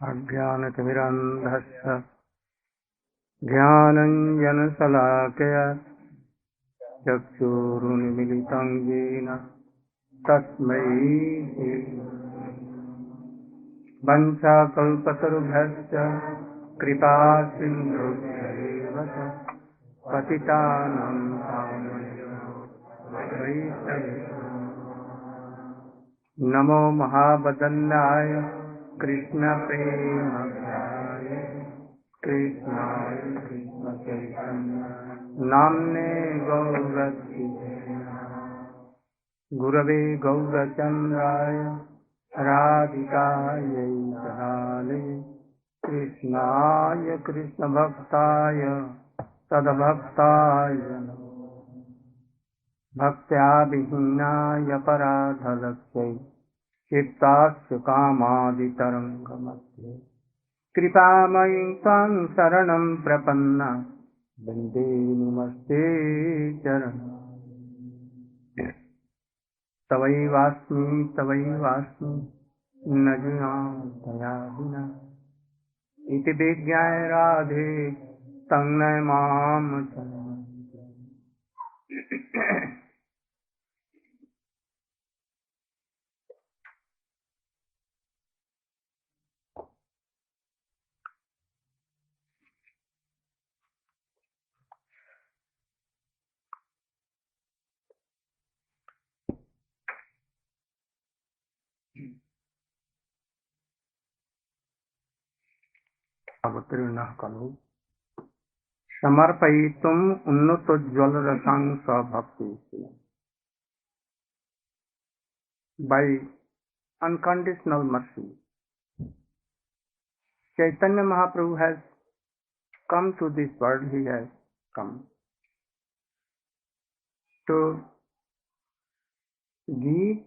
अज्ञानतिमिरन्धस्य ज्ञानञ्जनशलाकया चक्षुरुन्मिलितं येन तस्मै वञ्चाकल्पतरुभ्यश्च कृपासिन्धुभ्यैव च पतितानां पावनेभ्यो नमो महावदन्याय कृष्णप्रेमभ्याय कृष्णाय कृष्णचैतन्य नाम्ने गौरक्षिते गुरवे गौरचन्द्राय राधिकायै तदालये कृष्णाय कृष्णभक्ताय तद्भक्ताय भक्त्या विहीनाय पराधलक्ष्यै चित्तास्य कामादितरङ्गमध्ये कृपामयि त्वां शरणं प्रपन्ना वन्दे नमस्ते चरणं तवैवास्मि न जुनां तया विना इति विज्ञाय राधे तन्मय मां अवतीर्णः खलु समर्पयितुम् उन्नतोज्ज्वलरसां स्वभक्ति by unconditional mercy. Chaitanya Mahaprabhu has come to this world. He has come to give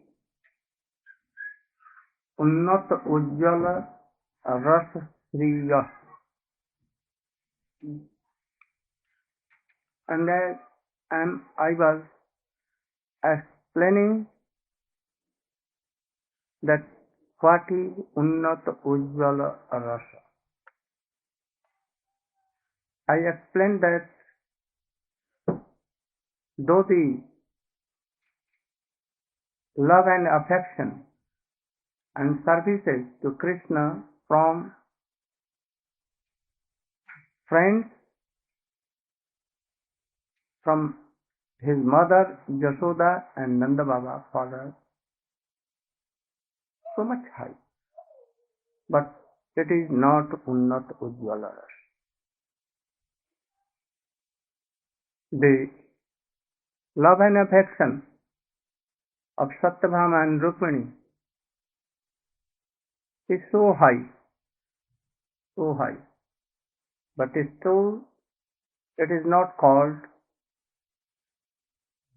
Unnat Ujjvala Ras Sriya. And I was explaining that what is Unnat Ujjvala Rasa. I explained that though the love and affection and services to Krishna from friends, from his mother Yashoda and Nanda Baba father, so much high, but it is not Unnat Ujjvala Rasa. The love and affection of Satyabhama and Rukmini is so high, but still it is not called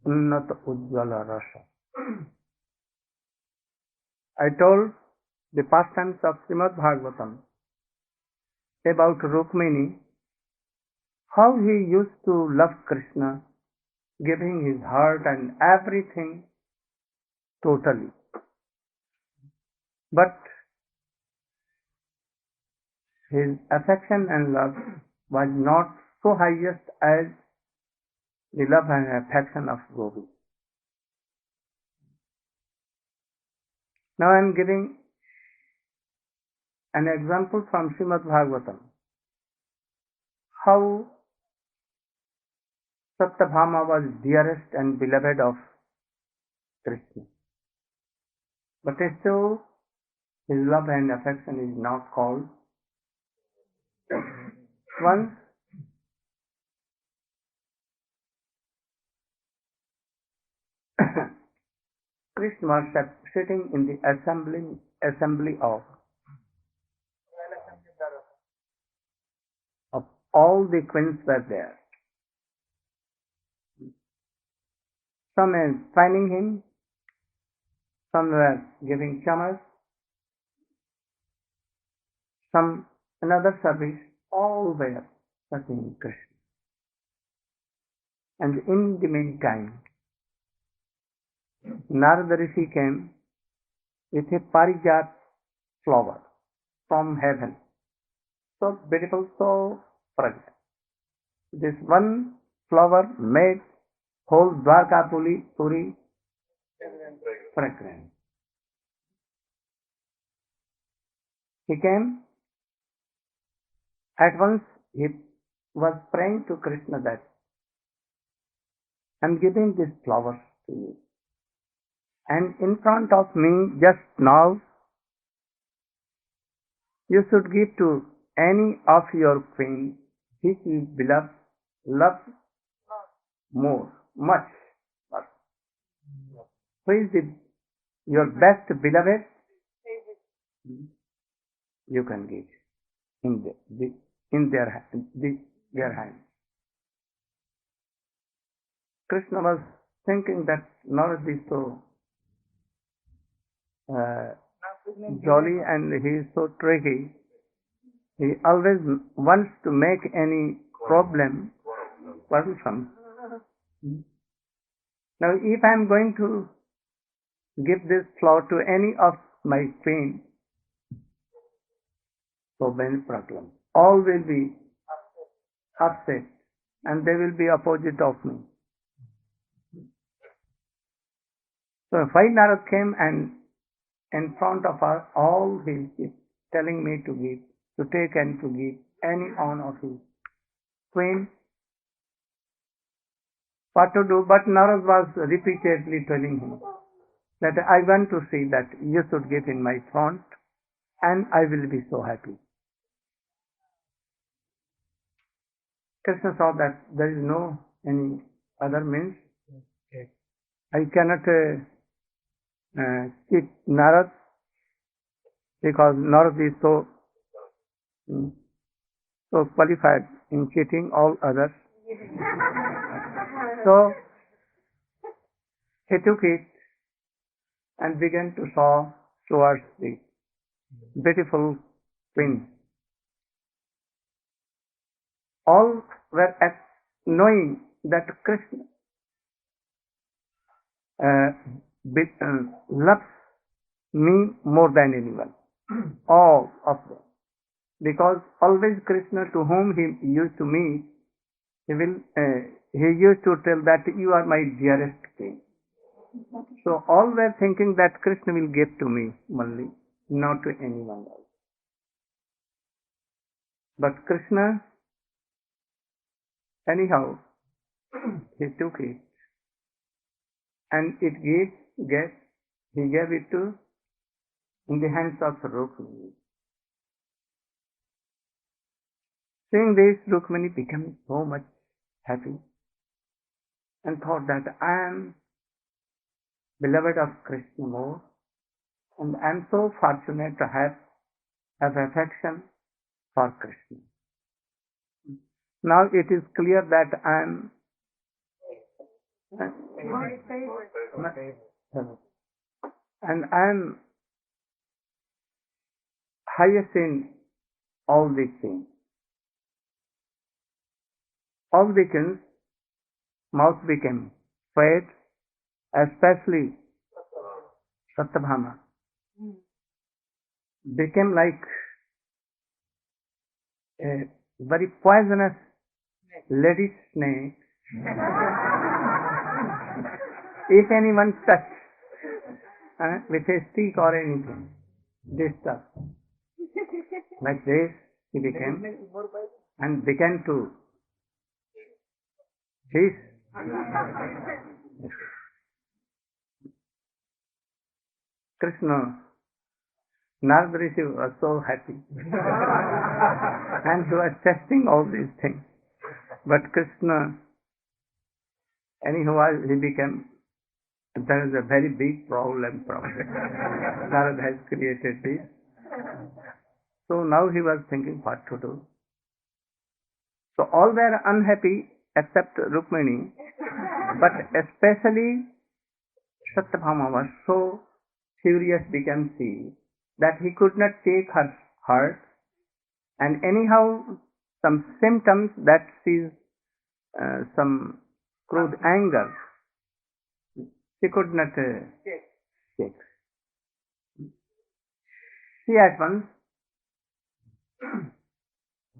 Unnat Ujjvala Rasa. I told the pastimes of Srimad Bhagavatam about Rukmini, how he used to love Krishna, giving his heart and everything totally. But his affection and love was not so highest as the love and affection of Gopis. Now I am giving an example from Srimad Bhagavatam, how Satyabhama was dearest and beloved of Krishna. But still his love and affection is not called. Once Krishna was sitting in the assembly of all the queens were there. Some were fanning him, some were giving chamas, some another service, all were serving Krishna. And in the meantime, Narada Rishi came with a parijat flower. from heaven. So beautiful, so fragrant. This one flower made whole Dwarka Puri fragrant. He came, at once he was praying to Krishna that I am giving this flower to you. And in front of me just now, you should give to any of your queen which you love more, much. Who is your best beloved? You can give in their hand. Krishna was thinking that Narad is so jolly and he is so tricky. He always wants to make any problem troublesome. Now, if I am going to give this flower to any of my queen, so many problems. All will be upset and they will be opposite of me. So why Narad came and in front of us, all he is telling me to give, to take and to give any one of his queen, what to do. But Narad was repeatedly telling him that I want to see that you should give in my front and I will be so happy. Krishna saw that there is no any other means. Okay. I cannot cheat Narad because Narad is so qualified in cheating all others. So he took it and began to saw towards the beautiful queen. All were knowing that Krishna loves me more than anyone. All of them. Because always Krishna, to whom he used to meet, he used to tell that you are my dearest king. So all were thinking that Krishna will give to me only, not to anyone else. But Krishna, anyhow, he took it and he gave it to in the hands of Rukmini. Seeing this, Rukmini became so much happy and thought that I am beloved of Krishna more and I am so fortunate to have affection for Krishna. Now it is clear that I am and I am highest in all these things. All the kings' mouth became quiet, especially Satyabhama became like a very poisonous lady snake. If anyone touch with a stick or anything, this stuff, like this he became and began to hiss. Krishna, Narad Rishi was so happy and he was testing all these things. But Krishna, anyhow, he became, there is a very big problem. Narad has created this. So now he was thinking what to do. So all were unhappy except Rukmini, but especially Satyabhama was so furious became she that he could not take her heart, and anyhow some symptoms that sees some crude anger she could not take. She at once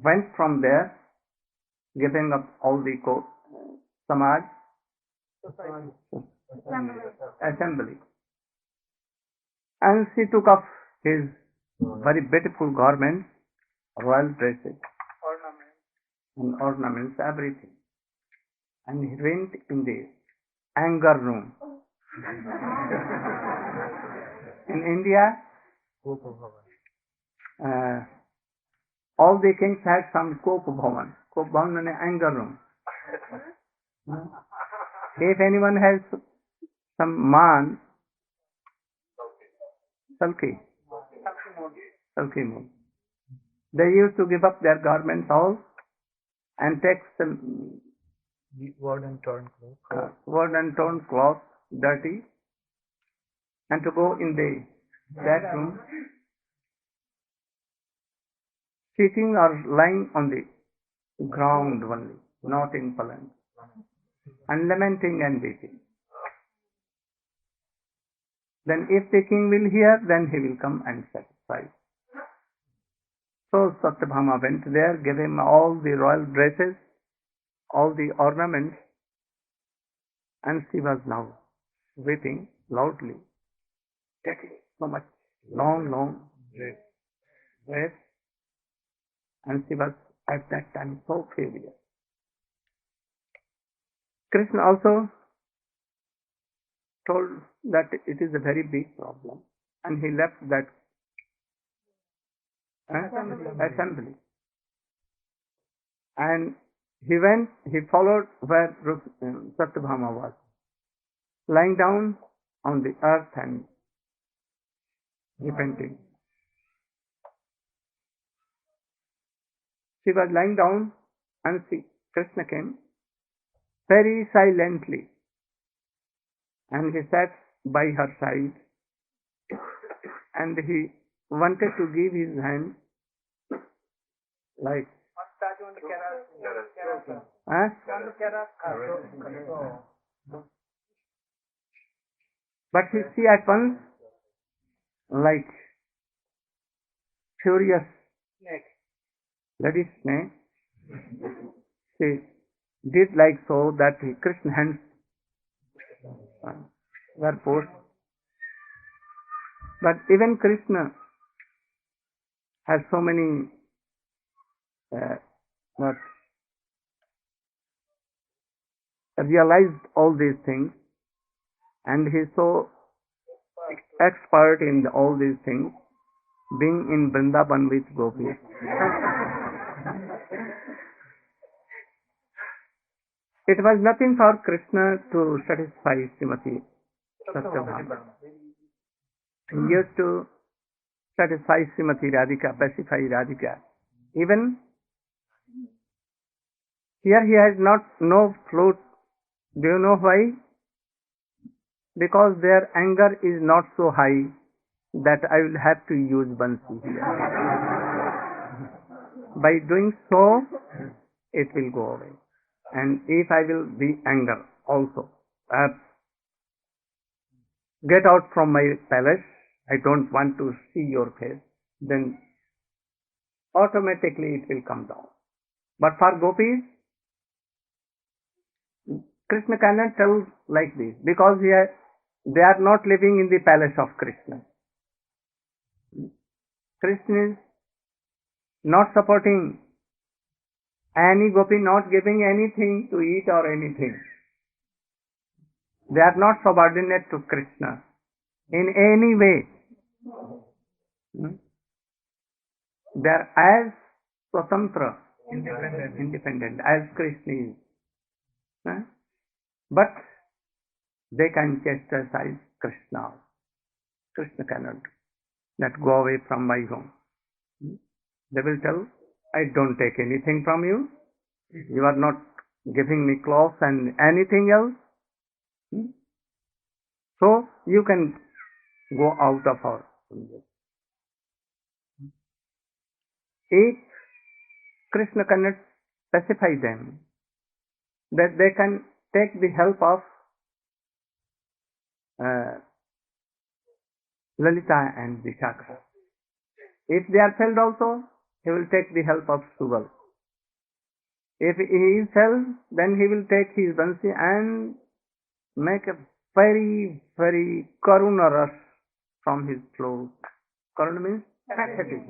went from there, giving up all the Samaj, assembly. And she took off his very beautiful garments, royal dresses, and ornaments, everything. And he went in the anger room. In India, all the kings had some Kop Bhavan. Kop Bhavan means anger room. If anyone has some man, sulky mood, they used to give up their garments all and take some worn and torn cloth, dirty, and to go in that room, sitting or lying on the ground only, not in palanque, and lamenting and weeping. Then if the king will hear, then he will come and satisfy. So Satyabhama went there, gave him all the royal dresses, all the ornaments, and she was now weeping loudly, taking so much long breath, and she was at that time so furious. Krishna also told that it is a very big problem, and he left that assembly. And he followed where Satyabhama was, lying down on the earth and repenting. She was lying down, and Krishna came very silently, and he sat by her side, and he wanted to give his hand like but she at once, like furious lady snake, she did like so that Krishna's hands were forced. But even Krishna has so many realized all these things, and he is so expert in all these things, being in Vrindavan with Gopis. It was nothing for Krishna to satisfy Srimati Satyabhama. He used to satisfy Srimati Radhika, pacify Radhika. Even here he has no flute. Do you know why? Because their anger is not so high that I will have to use bansi here. By doing so, it will go away. And if I will be anger also, get out from my palace, I don't want to see your face, then automatically it will come down. But for Gopis, Krishna cannot tell like this, because they are not living in the palace of Krishna. Krishna is not supporting any gopi, not giving anything to eat or anything. They are not subordinate to Krishna in any way. They are as swatantra, independent as Krishna is. But they can chastise Krishna. Krishna cannot let go away from my home. They will tell, I don't take anything from you. You are not giving me clothes and anything else. So you can go out of our home. If Krishna cannot specify them, that they can take the help of Lalita and Vishakha. If they are failed also, he will take the help of Subal. If he fell, then he will take his bansi and make a very, very karuna rush from his throat. Karuna means pathetic.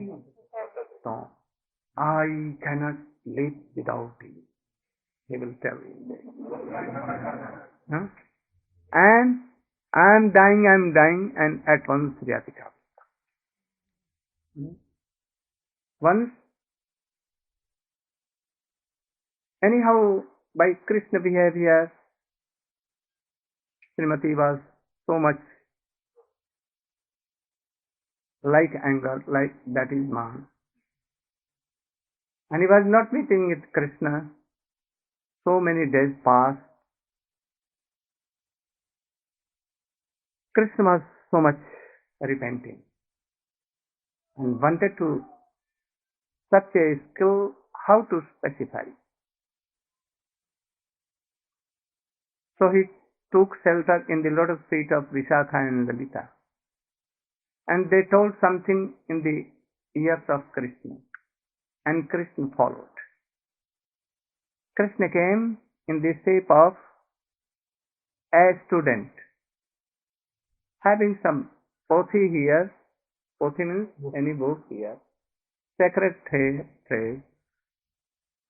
So, I cannot live without you. He will tell you. Huh? And I am dying, and at once Radhika. Once, anyhow, by Krishna behavior, Srimati was so much like anger, like that is man. And he was not meeting with Krishna. So many days passed. Krishna was so much repenting and wanted to such a skill how to specify. So he took shelter in the lotus feet of Vishakha and Lalita. And they told something in the ears of Krishna. And Krishna followed. Krishna came in the shape of a student, having some pothi here. Pothi means any book here. Sacred thread,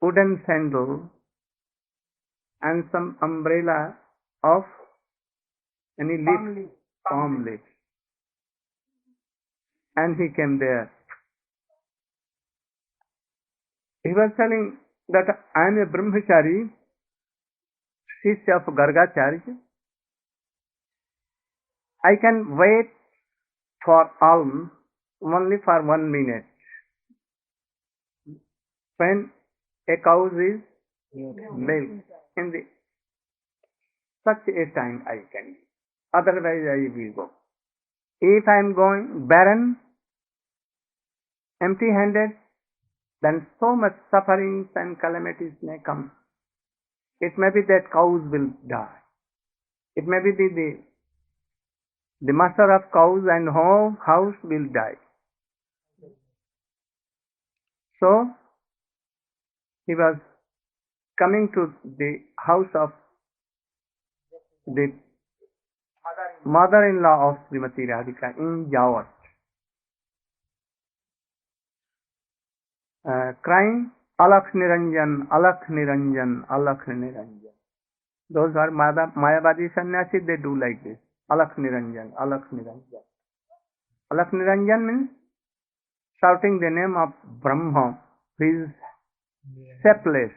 wooden sandal, and some umbrella of any leaf, palm leaf. And he came there. He was telling that I am a brahmachari, shishya of Gargacharya. I can wait for alms only for 1 minute. When a cow is milk, in the such a time I can. Otherwise I will go. If I am going barren, empty-handed, then so much sufferings and calamities may come. It may be that cows will die. It may be the master of cows and whole house will die. So he was coming to the house of the mother-in-law of Srimati Radhika in Jawat, crying, Alakh Niranjan, Alakh Niranjan, Alakh Niranjan. Those are Mayavadi sannyasis, they do like this. Alakh Niranjan, Alakh Niranjan. Alakh Niranjan means shouting the name of Brahma, who is shapeless,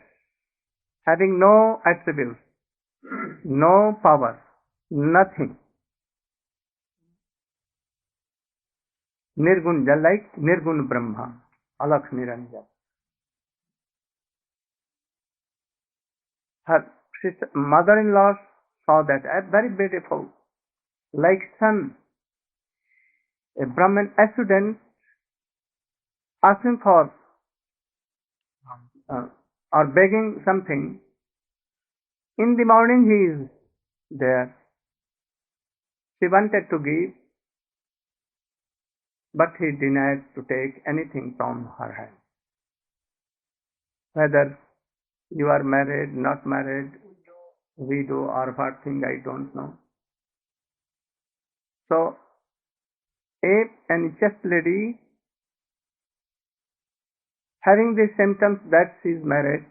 having no attributes, no power, nothing. Nirgun, like Nirgun Brahma, Alakh Niranjan. Her sister, mother-in-law saw that very beautiful, like sun, a Brahman student asking for or begging something. In the morning he is there. She wanted to give, but he denied to take anything from her hand. Whether you are married, not married, widow or what thing, I don't know. So, if any chaste lady having the symptoms that she is married,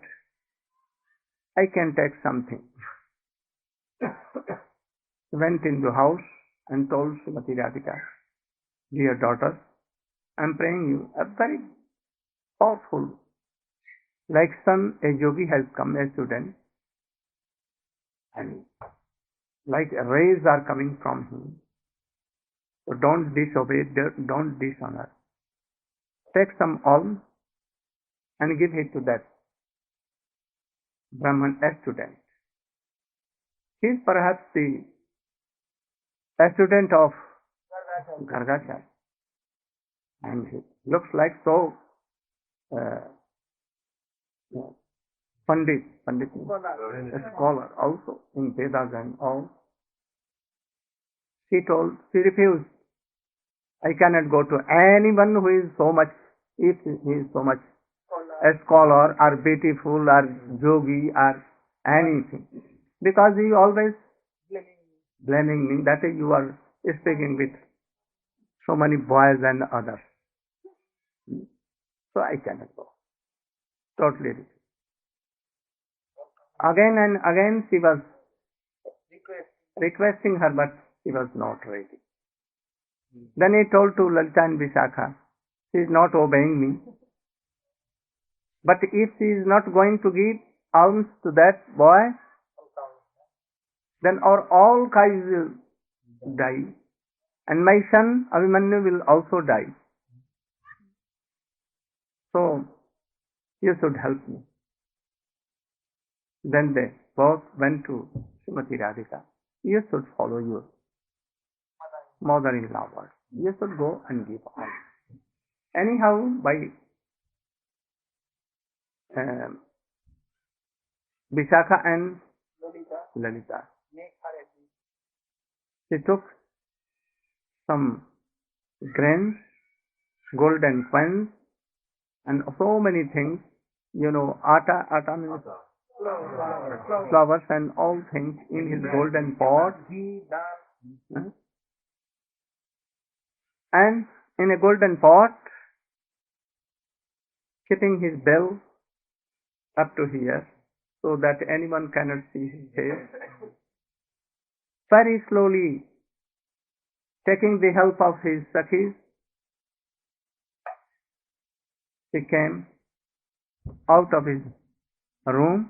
I can take something. Went into house and told Srimati Radhika, dear daughter, I am praying you, a very powerful, like sun, a yogi has come, a student, and like rays are coming from him. So don't disobey, don't dishonor. Take some alms and give it to that Brahman student. He is perhaps the student of Gargacharya, and he looks like so Pandit, a scholar also in Vedas and all. She refused. I cannot go to anyone who is so much, if he is so much a scholar or beautiful or yogi or anything. Because he always blaming me that you are speaking with so many boys and others. So I cannot go. Totally. Again and again she was requesting her, but she was not ready. Then he told to Lalita and Vishakha, she is not obeying me. But if she is not going to give alms to that boy, then our all guys will die. And my son Abhimanyu will also die. So you should help me. Then they both went to Srimati Radhika. You should follow your mother-in-law word. You should go and give alms. Anyhow, by Vishakha and Lalita, she took some grains, golden coins, and so many things. You know, atta means flowers and all things in his golden pot. And in a golden pot, keeping his bell up to here, so that anyone cannot see his face. Very slowly, taking the help of his sakhis, he came out of his room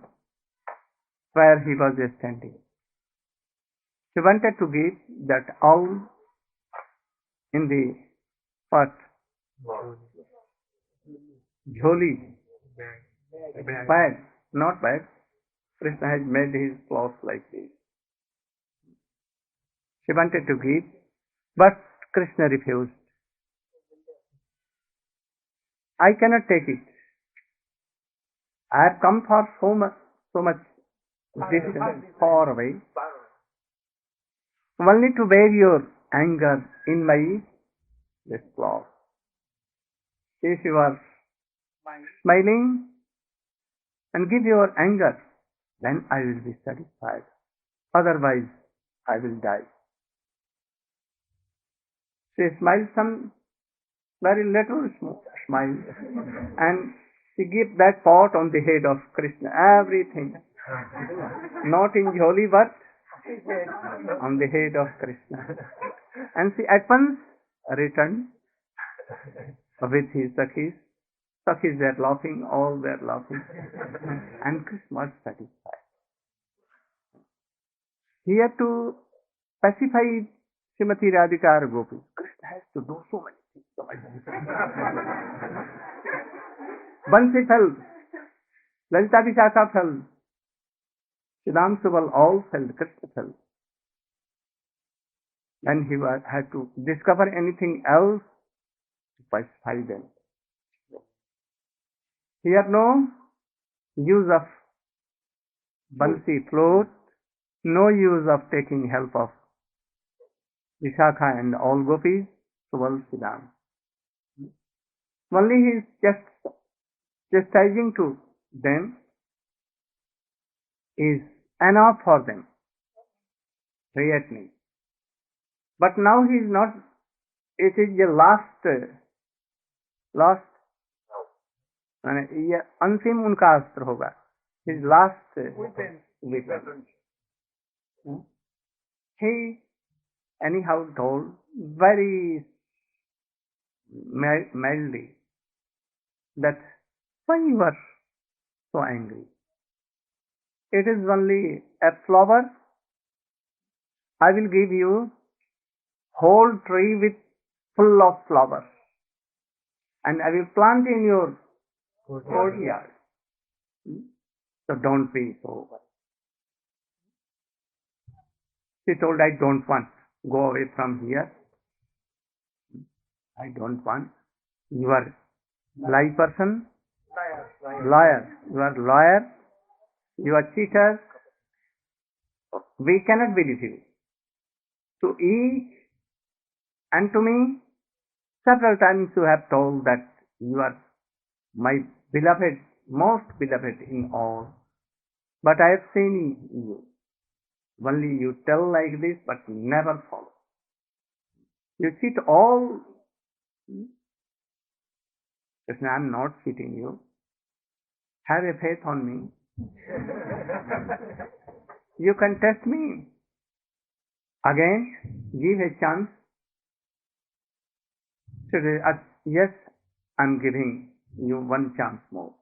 where he was standing. He wanted to give that alms in the pot, jholi, bag, not bag. Krishna has made his clothes like this. She wanted to give, but Krishna refused. I cannot take it. I have come for so much distance, far away, only to bear your anger in my this cloth. If you are smiling and give your anger, then I will be satisfied. Otherwise, I will die. She smiled some very little smile, and she gave that pot on the head of Krishna, everything. Not in jholi, but on the head of Krishna. And she at once returned with his sakhis. Sakhis were laughing, all were laughing. And Krishna was satisfied. He had to pacify Srimati Radhika or Gopis. Krishna has to do so many things. Bansi fell. Lalita Vishakha fell. Sridham Subal all fell. Krishna fell. Then he had to discover anything else to pacify them. He had no use of Bansi float, no use of taking help of Vishakha and all Gopis, Subal Sridham. Only he is just chastising to them is enough for them. Creating. But now he is not, it is the last ये अंतिम उनका अस्त्र होगा. His last weapon. He anyhow told very mildly that why you are so angry? It is only a flower. I will give you whole tree with full of flowers, and I will plant in your courtyard. So don't be so worried. She told, I don't want. Go away from here. I don't want. You are lie person. Liar. You are liar. You are cheater. We cannot believe you. To each and to me, several times you have told that you are my beloved, most beloved in all. But I have seen you. Only you tell like this, but never follow. You cheat all. Krishna, I am not cheating you. Have a faith on me. You can test me. Again, give a chance. Yes, I am giving you one chance more.